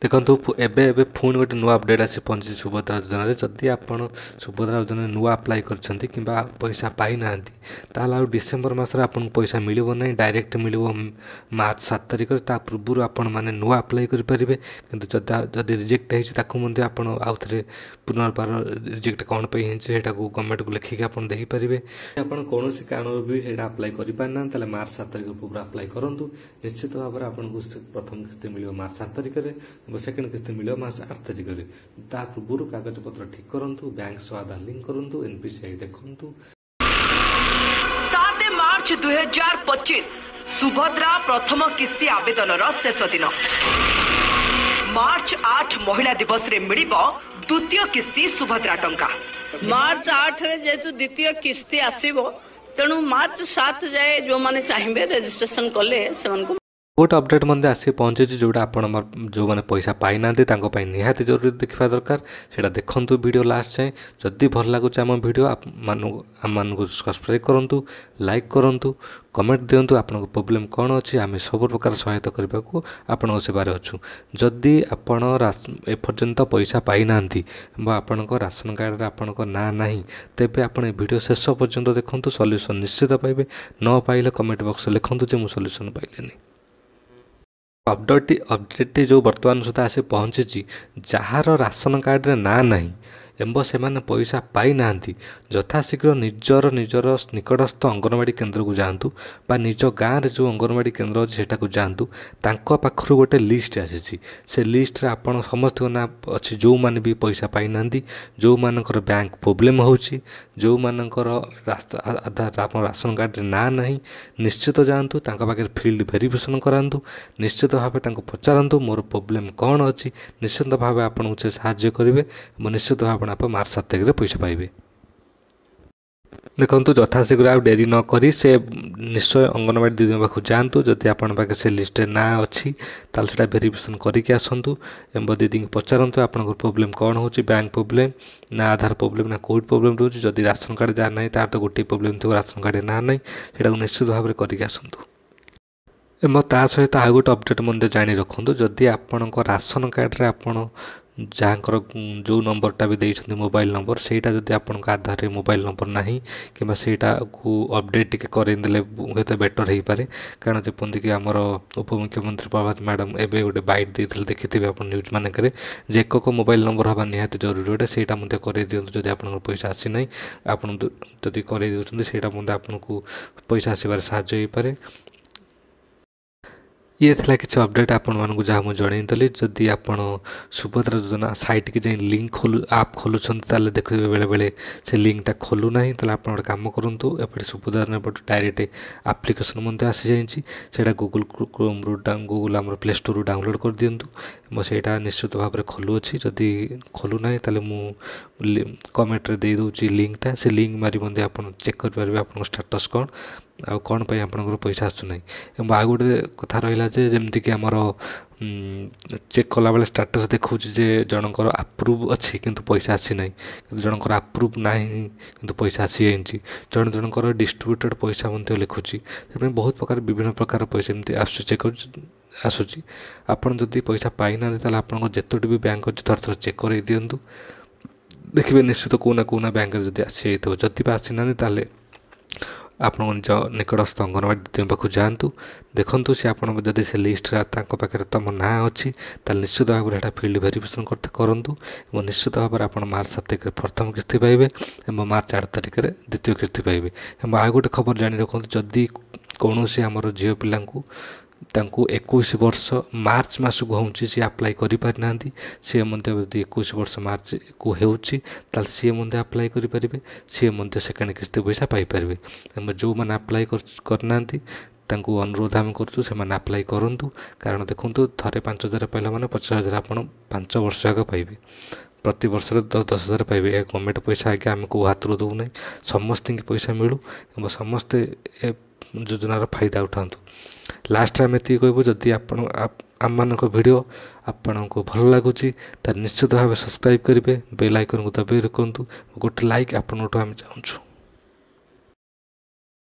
देखो एबे एबे पुणी गोटे नुआ अपडेट आसी पहुंची सुभद्रा योजन जदि आप सुभद्रा योजन नुआ अप्लाई कर पैसा पाई ना ताल डिसेम्बर मसरे आपन पैसा मिलव ना डायरेक्ट मिल मार्च 7 तारिख पूर्व आपण मैंने नुआ अप्लाई करेंगे कि जदि रिजेक्ट होती आपड़ आउ थे पुनर्बार रिजेक्ट कौन पे गवर्नमेंट को लिखिक आप देखिपारे आप कौन कारण भी अप्लाई कर मार्च 7 तारिख पूरा अप्लाई करूँ निश्चित भाव में आपको प्रथम किस्ती मिल मार्च 7 तारिख में सेकेंड किस्ती मिल मार्च 8 तारिख में ता पूर्व कागज पत्र ठीक करूँ बैंक सह आधार लिंक करूँ एनपीसीआई देखूँ। 7 मार्च 2025 सुभद्रा प्रथम किस्ती आवेदन शेष दिन मार्च 8 महिला दिवस रे मिलिबो द्वितीय किस्ती सुभद्रा टंका मार्च 8 रे जेतु द्वितीय किस्ती आसीबो तेणु मार्च 7 जाए जो माने चाहिए रजिस्ट्रेशन कले से गोटे अपडेट मध्य आसी पहुँचे जोटा आप जो मैंने पैसा पाई ना निहाती जरूरी देखा दरकार से देखूँ वीडियो लास्ट जाए जदि भल लगुच आम वीडियो आम सब्सक्राइब करूँ लाइक करूँ कमेंट दिंतु आपन प्रोब्लेम कौन अच्छी आम सब प्रकार सहायता करने को आपण सेवार अच्छु जदि आपण एपर्यंत पैसा पाई ना आपण राशन कार्ड आपण ना नहीं तेबे आपण वीडियो शेष पर्यंत देखूँ सॉल्यूशन निश्चित पाइबे न पाइले कमेंट बॉक्स लिखुँ जे मुझे सॉल्यूशन पाइले अपडेट जो वर्तमान सुधा आसी पहुँची जार राशन कार्ड रे ना नहीं एवं से पैसा पाई ना यथाशीघ्र निजर निकटस्थ अंगनवाड़ी केन्द्र को जातु बा निज गाँव में जो अंगनवाड़ी केन्द्र अच्छे को जातु पाखर गोटे लिस्ट आसी से लिस्ट रे आपण समस्त ना अच्छी जो मैंने भी पैसा पाई ना जो मानकर बैंक प्रोब्लेम होची जो मानकर आधार आप राशन कार्ड ना नहीं निश्चित जातु पाखे फील्ड वेरिफिकेशन करातु निश्चित भाव पचारतु मोर प्रोब्लेम कौन अच्छी निश्चित भाव आपको से साहाय्य करेंगे निश्चित भाव आप मार्च 7 तारिख पैसा पाइबे। देखो यथाशीघ्र आप डेरी न करी से निश्चय अंगनवाड़ी दीदी पाखु जातु जदि आपण पाखे से लिस्ट ना अच्छी ताल से वेरिफिकेशन करके आसतु एवं दीदी को पचारतु आपन प्रोब्लेम कौन हो बैंक प्रोब्लेम ना आधार प्रोब्लेम ना कोड प्रोब्लेम रोचे जदि राशन कार्ड जहाँ ना तार तो गोटे प्रोब्लेम थो राशन कार्ड ना नहीं से निश्चित भाव में करके आसतु एवं ता सहित आउ गोटे अपडेट मध्य जाणी रखुँ जदि आपण राशन कार्ड रे आपण जहाँकर जो नंबरटा भी देते मोबाइल नंबर सेटा जदि आपण आधार रे मोबाइल नंबर ना कि सेटा को अपडेट टिके करदेले हूँ बेटर हो पारे कारण जपति कि आमर उपमुख्यमंत्री प्रभात मैडम एवं गोटे बाइट देते देखिथे आप न्यूज मानक जे एक मोबाइल नंबर हवा निहाती जरूरी गोटे सेटा कर दिखाँ जदि आप पैसा आसी ना आपड़ी कर देते आपको पैसा आसबार साहाय्य हो पारे। ये थिला किसी अपडेट आपण मानक जहाँ मुझे जनईली जदि आप सुभद्रा योजना साइट की जाए लिंक आप खोलुंट देखिए बेले बेले से लिंकटा खोलू ना आप गोटे कम करूँ एपटे सुभद्रा डायरेक्ट आप्लिकेसन आसी जाइए गूगल क्रोम गूगल आम प्ले स्टोर डाउनलोड कर दिंतु सेटा निश्चित भाव में खोलुअी जदि खोलू ना कमेंट दे दूसरी लिंकटा से लिंक मारी आप चेक करेंगे आप स्टेटस कौन आउ कौन पर आपंकर पैसा आसूना एवं आ गोटे कथा रहा जमीक आमर चेक कला बेले स्टेटस देखा जे जनकर आप्रुव अच्छी किंतु पैसा आसी ना कि जनकर आप्रुव ना कि पैसा आसी जाइए जन जनकर डिस्ट्रीब्यूटेड पैसा लिखुची बहुत प्रकार विभिन्न प्रकार पैसा एमती चेक आसूची आपड़ जदि पैसा पाई ना आप जितोटी भी बैंक अच्छी थर थर चेक कर दिंतु देखिए निश्चित कौना बैंक जब आसी जाइए जदि भी आसी ना आप निकटस्थ अंगनवाड़ी दीदी पाखु जातु देखु सी आप जदि से लिस्ट पाखे तुम ना अच्छी निश्चित भाव में फील्ड वेरिफिकेशन करूँ निश्चित भाव में आप मार्च 7 तारिख प्रथम किस्ती पाइबे और मार्च 8 तारिख द्वितीय किस्ती पाइबे और आ गोटे खबर जानी रखु जदि कौन सी आमर झील पिला 21 वर्ष मार्च मस को हूँ सी आप्लाई करना सी 21 वर्ष मार्च को होची सी आप्लाई करेंगे सी सेकेंड किस्ती पैसा पाइपर जो मैंने आप्लाई करना अनुरोध आम कर आप्लाई करूँ कारण देखूँ थे 5,000 पाइला मैंने 50,000 आप 5 वर्ष आगे पाइबे प्रति वर्ष 10,000 पाइबे गवर्नमेंट पैसा आगे आम को हाथ दौना समस्त की पैसा मिलू समस्ते योजनार फायदा उठातु लास्ट आम ये कहूँ जदि आम मानक वीडियो आपण को भल लगुच निश्चित भाव सब्सक्राइब करेंगे बेल आइकन को दबाई रखु गोटे लाइक आपण आम चाहूँ।